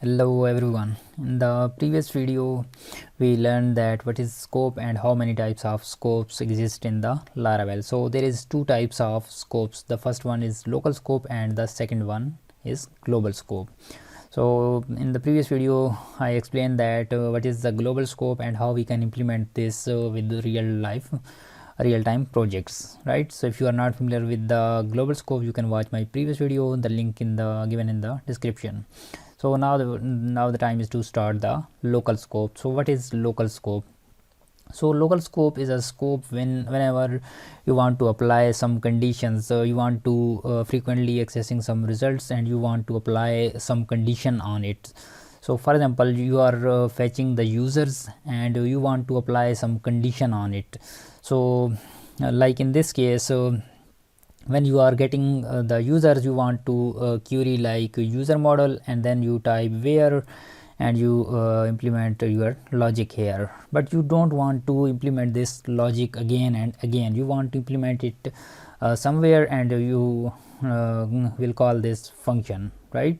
Hello everyone. In the previous video we learned that what is scope and how many types of scopes exist in the Laravel. So there is two types of scopes. The first one is local scope and the second one is global scope. So in the previous video I explained that what is the global scope and how we can implement this with the real-time projects, right? So if you are not familiar with the global scope, you can watch my previous video, the link given in the description. So now the time is to start the local scope. So what is local scope? So local scope is a scope whenever you want to apply some conditions. So you want to frequently accessing some results and you want to apply some condition on it. So for example, you are fetching the users and you want to apply some condition on it. So like in this case, when you are getting the users, you want to query like user model and then you type where and you implement your logic here, but you don't want to implement this logic again and again. You want to implement it somewhere and you will call this function, right?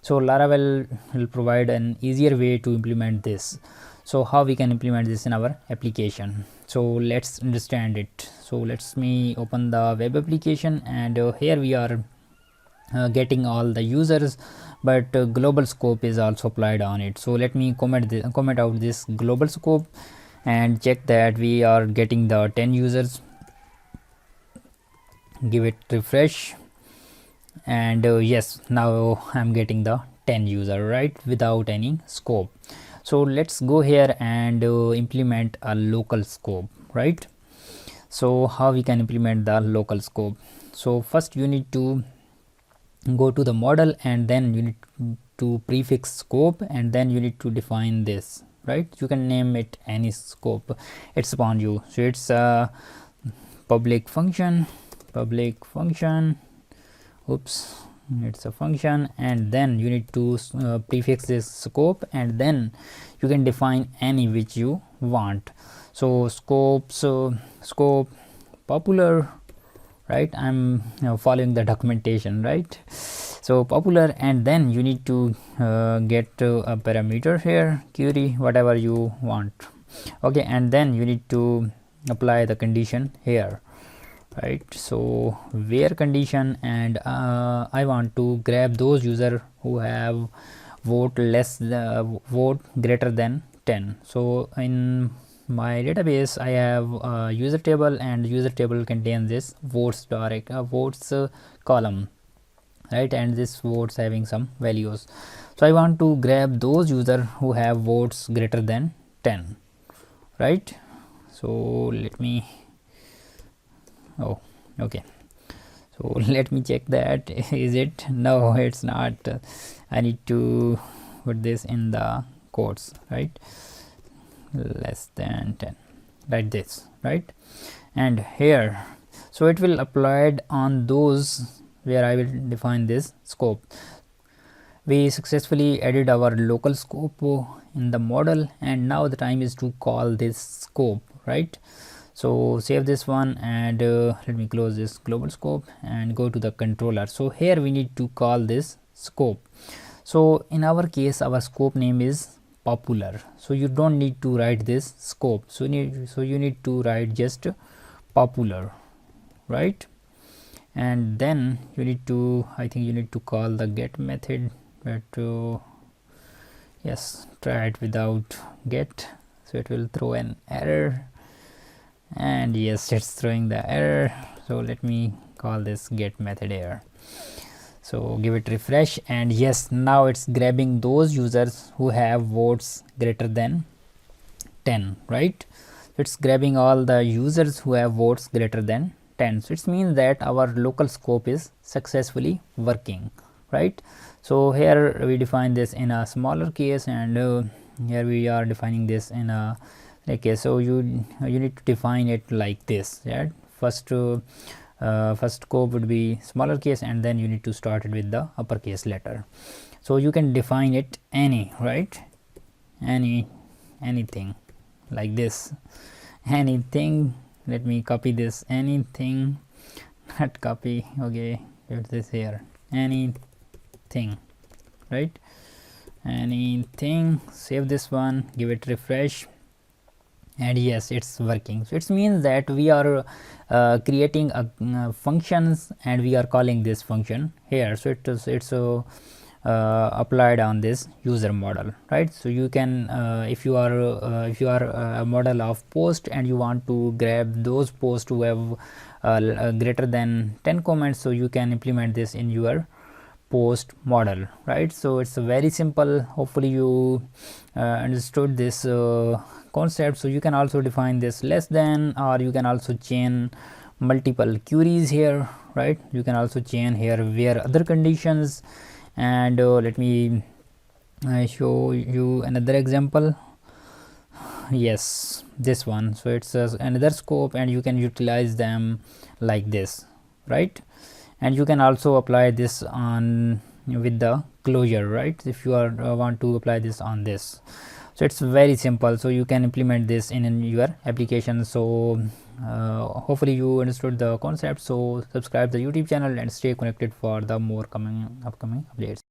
So Laravel will provide an easier way to implement this. So how we can implement this in our application? So let's understand it. So let's me open the web application and here we are getting all the users, but global scope is also applied on it. So let me comment out this global scope and check that we are getting the 10 users. Give it refresh and yes, now I'm getting the 10 user, right, without any scope. So let's go here and implement a local scope, right? So how we can implement the local scope? So first you need to go to the model and then you need to prefix scope and then you need to define this, right? You can name it any scope, it's upon you. So it's a public function, oops, it's a function, and then you need to prefix this scope and then you can define any which you want. So scope popular, right? I'm following the documentation, right? So popular, and then you need to get a parameter here, query whatever you want, okay, and then you need to apply the condition here, right? So where condition, and I want to grab those user who have vote greater than 10. So in my database I have a user table and user table contains this votes column, right? And this votes having some values. So I want to grab those user who have votes greater than 10, right? So let me okay, so let me check that is it? No, it's not. I need to put this in the quotes, right? Less than 10, like this, right? And here, so it will applied on those where I will define this scope. We successfully added our local scope in the model and now the time is to call this scope, right? So save this one and let me close this global scope and go to the controller. So here we need to call this scope. So in our case our scope name is popular, so you don't need to write this scope. So you need to write just popular, right? And then you need to, I think you need to call the get method, but yes, try it without get, so it will throw an error, and yes, it's throwing the error. So let me call this get method here. So give it refresh and yes, now it's grabbing those users who have votes greater than 10, right? It's grabbing all the users who have votes greater than 10. So it means that our local scope is successfully working, right? So here we define this in a smaller case and here we are defining this in a case. So you need to define it like this, right? First scope would be smaller case and then you need to start it with the uppercase letter. So you can define it any, right? Anything like this, anything. Let me copy this, anything, not copy, okay, put this here, anything, right? anything, save this one, give it refresh, and yes, it's working. So it means that we are creating a functions and we are calling this function here. So it's applied on this user model, right? So you can if you are a model of post and you want to grab those posts who have greater than 10 comments, so you can implement this in your post model, right? So it's very simple. Hopefully you understood this concept. So you can also define this less than, or you can also chain multiple queries here, right? You can also chain here where other conditions, and let me show you another example. Yes, this one. So it's another scope and you can utilize them like this, right? And you can also apply this on with the closure, right? If you are want to apply this on this, so it's very simple. So you can implement this in your application. So hopefully you understood the concept. So subscribe the YouTube channel and stay connected for the more upcoming updates.